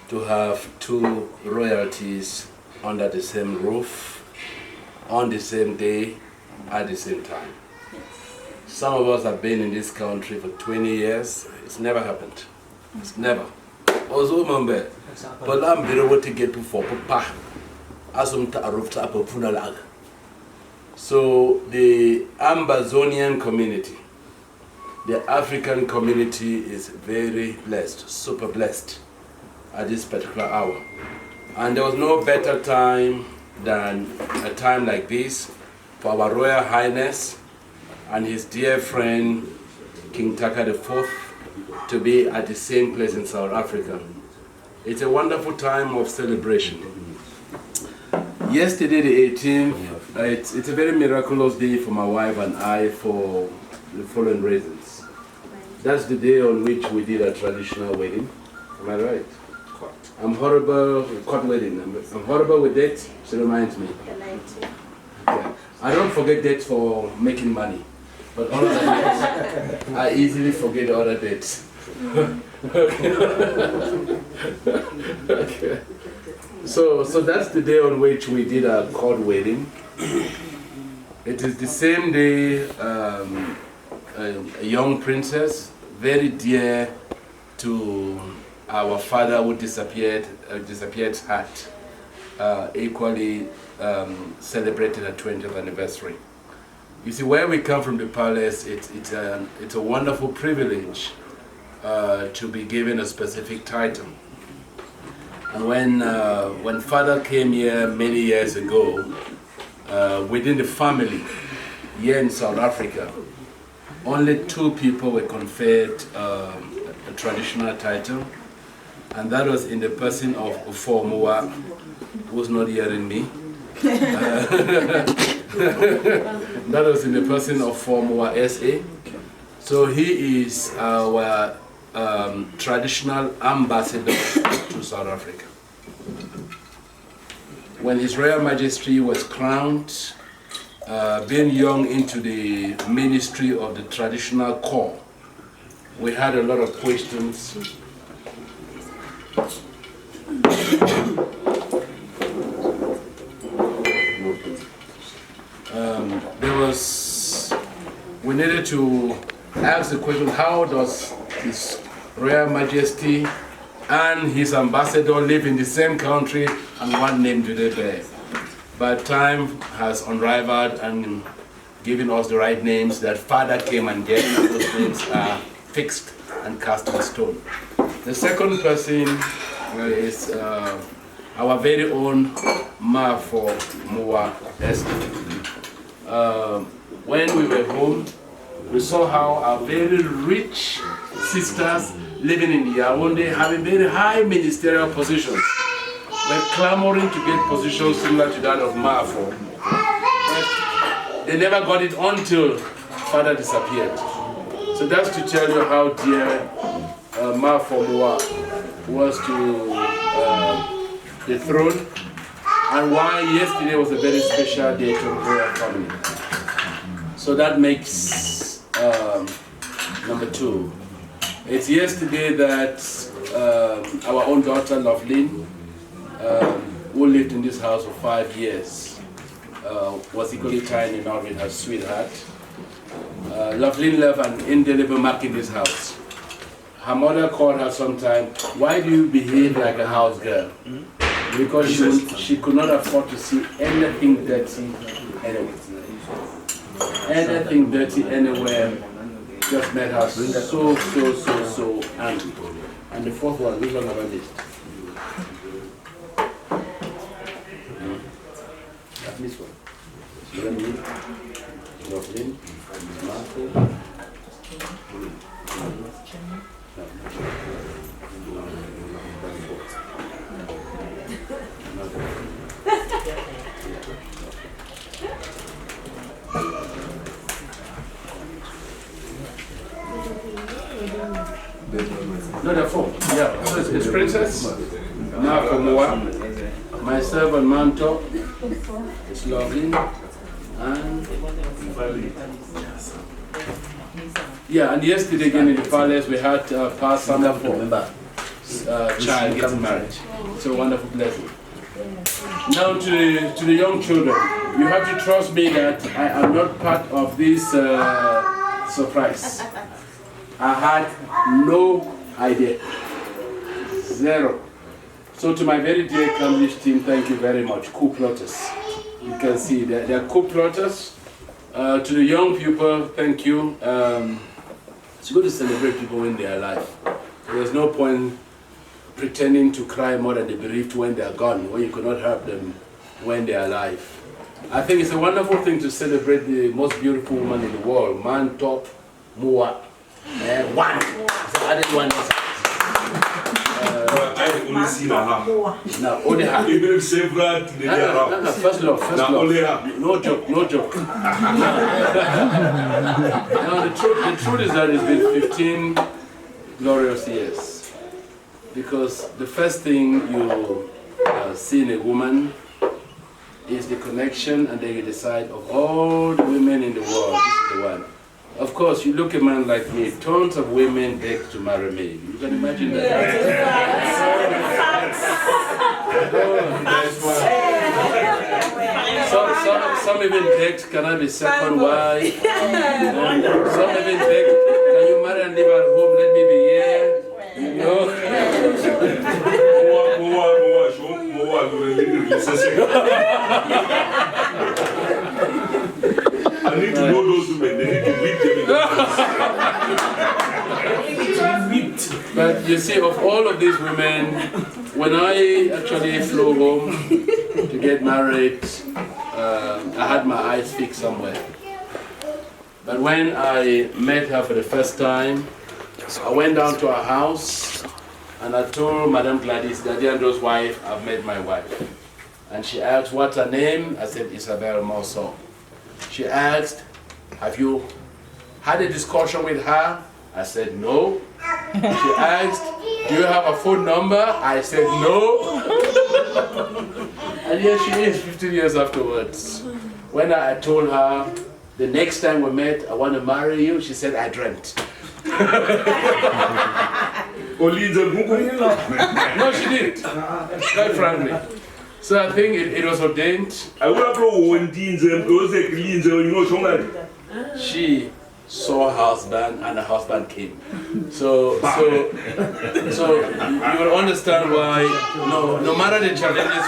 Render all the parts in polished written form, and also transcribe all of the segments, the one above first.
to have two royalties under the same roof, on the same day, at the same time. Some of us have been in this country for 20 years. It's never happened. It's never. Also, remember, but I'm very what to get for Papa. So the Ambazonian community, the African community is very blessed, super blessed at this particular hour. And there was no better time than a time like this for our Royal Highness and his dear friend King Taka IV to be at the same place in South Africa. It's a wonderful time of celebration. Yesterday, the 18th, it's a very miraculous day for my wife and I for the following reasons. That's the day on which we did a traditional wedding. Am I right? I'm horrible with court wedding. I'm horrible with dates. She reminds me. Yeah. I don't forget dates for making money, but other dates, I easily forget other dates. Okay. So that's the day on which we did our court wedding. It is the same day a young princess, very dear to our father who disappeared heart, equally celebrated her 20th anniversary. You see, where we come from the palace, it's a wonderful privilege to be given a specific title. And when father came here many years ago, within the family here in South Africa, only 2 people were conferred a traditional title, and that was in the person of Ntah Muwah, who's not hearing me. That was in the person of Ntah Muwah SA. So he is our traditional ambassador to South Africa. When His Royal Majesty was crowned, being young into the ministry of the traditional corps, we had a lot of questions. We needed to ask the question, how does His Royal Majesty and his ambassador live in the same country and what name do they bear? But time has unrivaled and given us the right names that father came and gave, and those names are fixed and cast in stone. The second person is our very own Ntah Ntoh Muwah. When we were home, we saw how our very rich sisters living in Yaoundé, having very high ministerial positions, were clamoring to get positions similar to that of Ntah Ntoh. They never got it until father disappeared. So that's to tell you how dear Ntah Ntoh Muwah was to the throne, and why yesterday was a very special day to the royal family. So that makes number 2. It's yesterday that our own daughter, Lovelyn, who lived in this house for 5 years, was equally tiny now with her sweetheart. Lovelyn left an indelible mark in this house. Her mother called her sometime, "Why do you behave like a house girl?" Because she could not afford to see anything dirty anywhere. Anything dirty anywhere just made her so angry. And the 4th one, which one have I missed? I've missed one. Lovelyn, Marco. No, there are 4. Yeah, so it's Princess, Ntah Ntoh Muwah, myself and Manto, it's Lovelyn, and yeah, and yesterday again in the palace we had Pastor for child gets married. It's a wonderful blessing. Now to the young children, you have to trust me that I am not part of this surprise. I had no idea. Zero. So to my very dear Cambridge team, thank you very much. Co-plotters. You can see that they're co-plotters. To the young people, thank you. It's good to celebrate people when they are alive. There's no point pretending to cry more than the bereaved when they are gone, when you cannot help them when they are alive. I think it's a wonderful thing to celebrate the most beautiful woman in the world, Ntah Muwah. One. So I did one. I only see her. Now, only her. Even several first love, first love. Only her. No joke, no joke. Now, the truth is that it's been 15 glorious years. Because the first thing you see in a woman is the connection, and then you decide of all the women in the world, this is the one. Of course, you look at a man like me, tons of women beg to marry me. You can imagine that. Some even begged, can I be second wife? Some even begged, can you marry and live at home, let me be here? You know? I need to know those women, they need to meet them. But you see, of all of these women, when I actually flew home to get married, I had my eyes fixed somewhere. But when I met her for the first time, I went down to her house and I told Madame Gladys, Daddy Andrew's wife, I've met my wife. And she asked, what's her name? I said, Isabel Mosso. She asked, have you had a discussion with her? I said, no. She asked, do you have a phone number? I said, no. And here she is 15 years afterwards. When I told her, the next time we met, I want to marry you, she said, I dreamt. No, she didn't, quite frankly. So I think it was ordained. She saw her husband and her husband came. So you will understand why no matter the challenges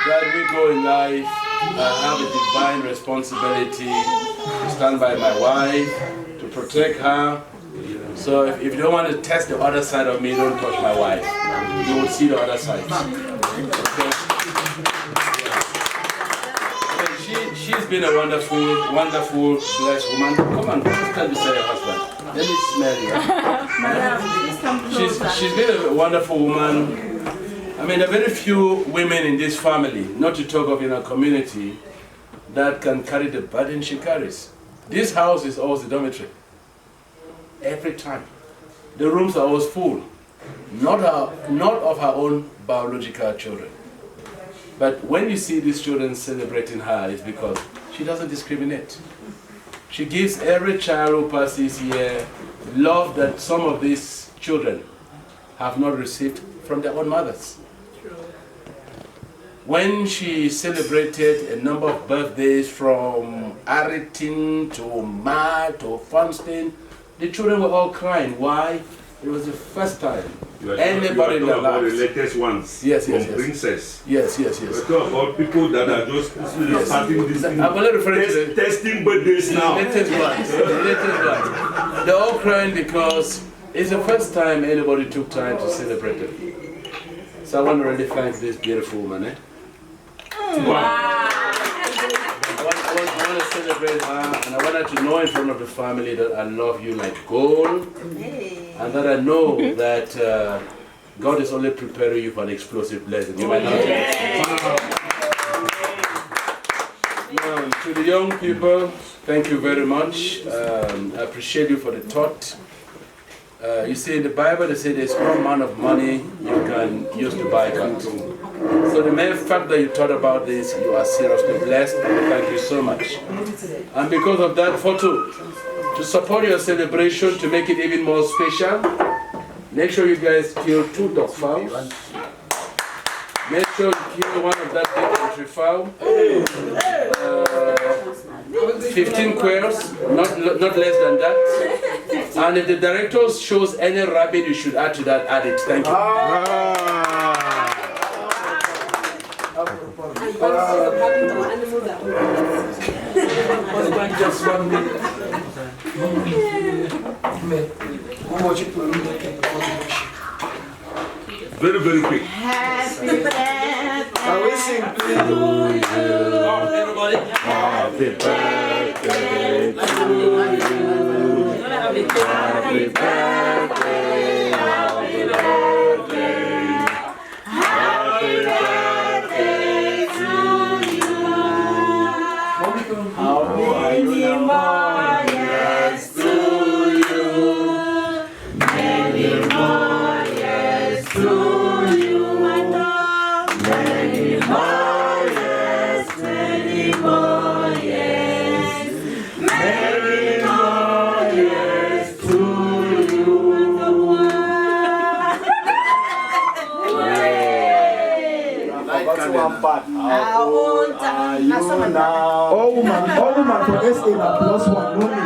that we go in life, I have a divine responsibility to stand by my wife, to protect her. So if you don't want to test the other side of me, don't touch my wife. You will see the other side. Okay. She's been a wonderful, blessed woman. Come on, stand beside your husband. Let me smell you. She's been a wonderful woman. I mean, there are very few women in this family, not to talk of in our community, that can carry the burden she carries. This house is always a dormitory. Every time. The rooms are always full. Not of her own biological children. But when you see these children celebrating her, it's because she doesn't discriminate. She gives every child who passes here love that some of these children have not received from their own mothers. When she celebrated a number of birthdays from Areyton to to Fonston, the children were all crying. Why? It was the first time anybody in their lives. The latest ones. Yes. Princess. Yes. We're talking about people that are just starting this thing. I'm only referring to the testing birthdays now. The latest ones. They're all crying because it's the first time anybody took time to celebrate it. So I want to really thank this beautiful woman. Wow. I want to celebrate her, and I want her to know in front of the family that I love you like gold, and that I know that God is only preparing you for an explosive blessing. You might not to the young people, thank you very much. I appreciate you for the thought. You see, in the Bible, they say there's no amount of money you can use to buy God. So the mere fact that you thought about this, you are seriously blessed, and thank you so much. And because of that, to support your celebration, to make it even more special, Make sure you guys kill 2 dog fowls. Make sure you kill one of that big country fowl. 15 quails, not less than that. And if the director shows any rabbit you should add to that, add it. Thank you. Just 1 minute. Very, very quick. Happy birthday I wish you to you. everybody. Happy birthday to you. Happy birthday, happy birthday. Happy birthday to you. Many more years to you. Many more years to you. Many more years, many more years. Many more years to you. How old are you now? All woman for SA na +1 only.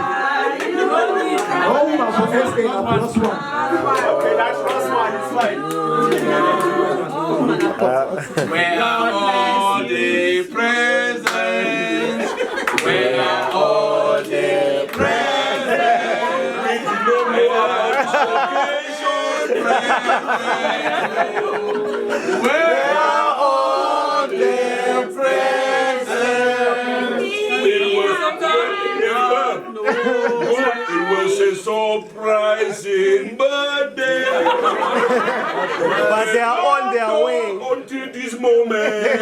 All woman for SA na +1. Okay, that's +1, it's fine. Where are all the presents? Where are all the presents? Where are all the presents? It was a surprising birthday. But they are on their way. Until this moment.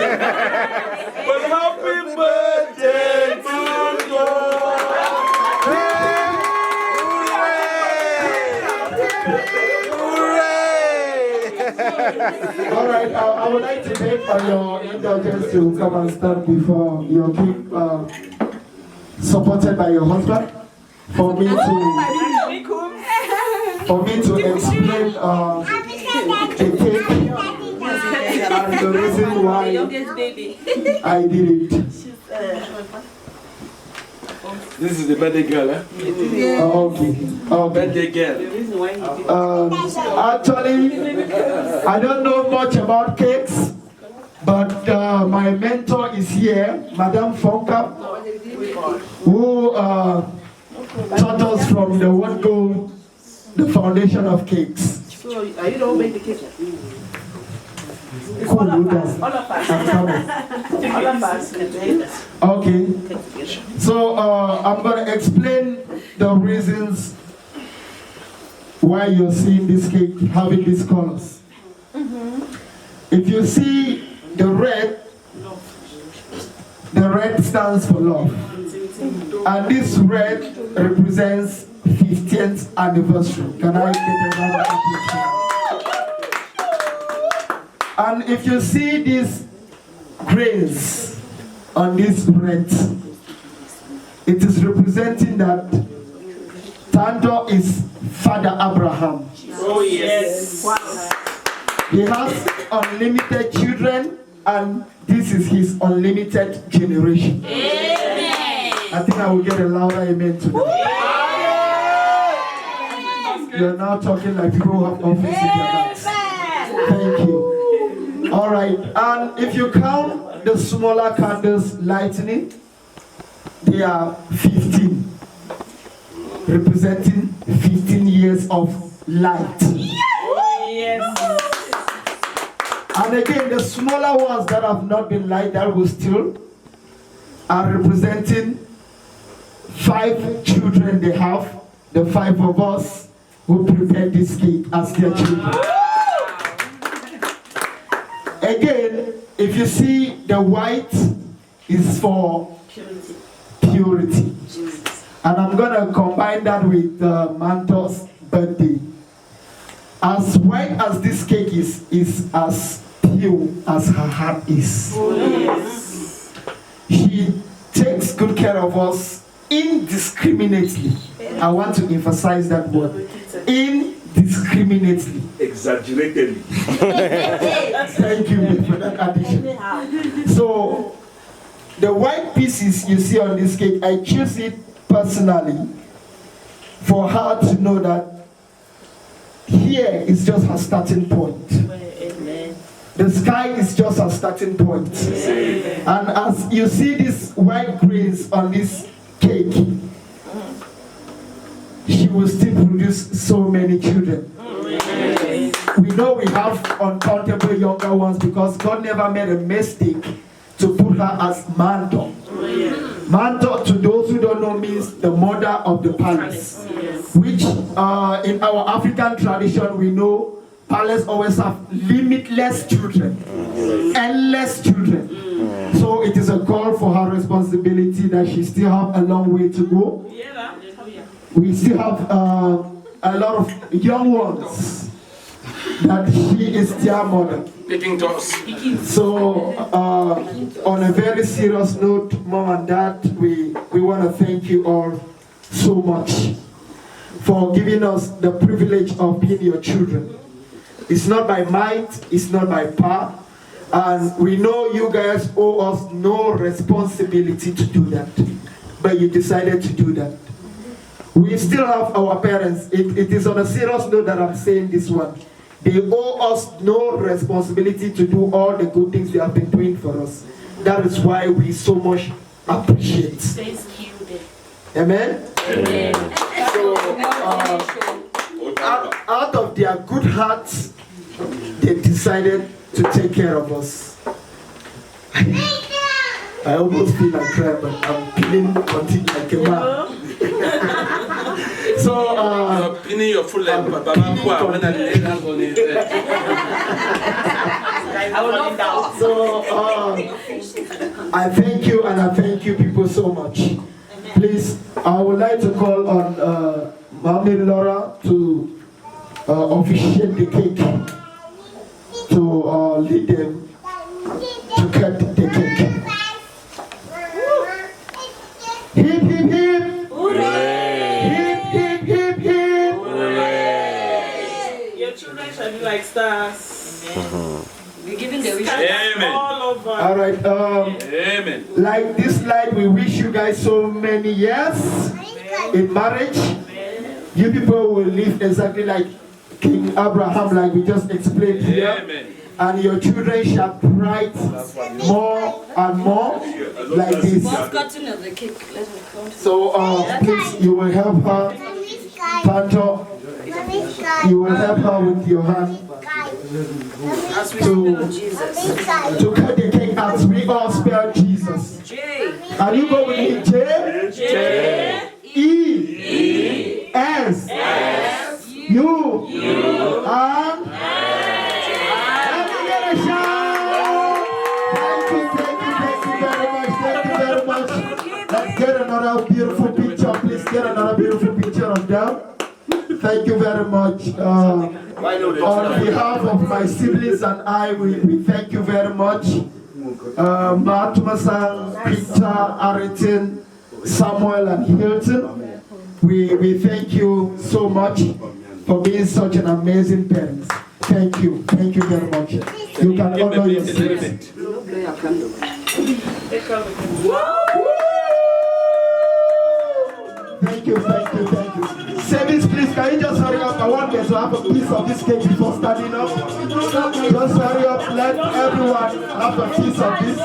But happy birthday to you. All right, I would like to beg for your indulgence to come and stand before your king, supported by your husband, for me to explain the cake and the reason why I did it. This is the birthday girl, eh? Okay. Birthday girl. Actually, I don't know much about cakes, but my mentor is here, Madame Fonka, who taught us from the word go, the foundation of cakes. So, are you the one make the cake? Cool, All who of does? us. All of us. I'm coming. All of us. Okay. So I'm going to explain the reasons why you're seeing this cake having these colors. If you see the red stands for love. And this red represents 50th anniversary. Can I get another appreciation? And if you see these grains on this red, it is representing that Ntah Ntoh is Father Abraham. Oh, yes. He has unlimited children, and this is his unlimited generation. Amen. I think I will get a louder amen to that. You're now talking like people who have office in their hands. Thank you. All right, and if you count the smaller candles lightning, they are 15, representing 15 years of light. Yes. And again, the smaller ones that have not been light, that will still, are representing 5 children they have, the 5 of us who prepared this cake as their children. Again, if you see the white is for purity. And I'm going to combine that with Manto's birthday. As white as this cake is as pure as her heart is. Yes. She takes good care of us indiscriminately. I want to emphasize that word. discriminately. Exaggeratedly. Thank you for that addition. So, the white pieces you see on this cake, I choose it personally for her to know that here is just her starting point. Amen. The sky is just her starting point. And as you see these white grains on this cake, she will still produce so many children. We know we have uncountable younger ones because God never made a mistake to put her as Ntah. Ntah, to those who don't know, means the mother of the palace, which in our African tradition we know palace always have limitless children, endless children. So it is a call for her responsibility that she still have a long way to go. We still have a lot of young ones that she is their mother. Picking toss. So on a very serious note, Mom and Dad, we want to thank you all so much for giving us the privilege of being your children. It's not by might, it's not by power, and we know you guys owe us no responsibility to do that, but you decided to do that. We still have our parents. It is on a serious note that I'm saying this one. They owe us no responsibility to do all the good things they have been doing for us. That is why we so much appreciate. Amen? Amen. So, out of their good hearts, they decided to take care of us. I almost feel like crying, but I'm feeling continuing like a man. So, pinning your full leg, Baba Kwa, when I lay hands on it. So, I thank you and I thank you people so much. Please, I would like to call on Mommy Laura to officiate the cake, to lead them to cut the cake. Hip, hip, hip! Hip, hip, hip, hip! Your children shall be like stars. We're giving the wish. Amen. All over. All right, Amen. like this light, we wish you guys so many years in marriage. You people will live exactly like King Abraham, like we just explained here. Amen. And your children shall bright more and more like this. What's cutting of the cake? Let me count. So please, you will help her, Panto. You will help her with your hand As we to spell Jesus. cut the cake as we all spell Jesus. J. And you go with me, J, E, S, U, and let me get a shout. Thank you very much. Let's get another beautiful picture, please. Get another beautiful picture of them. Thank you very much. On behalf of my siblings and I, we thank you very much. Tumasang, Quinter, Areyton, Samuel, and Hilton. We thank you so much for being such an amazing parents. Thank you very much. You can honor yourself. Thank you. Savings, please, can you just hurry up? I want them to have a piece of this cake before standing up. Just hurry up, let everyone have a piece of this.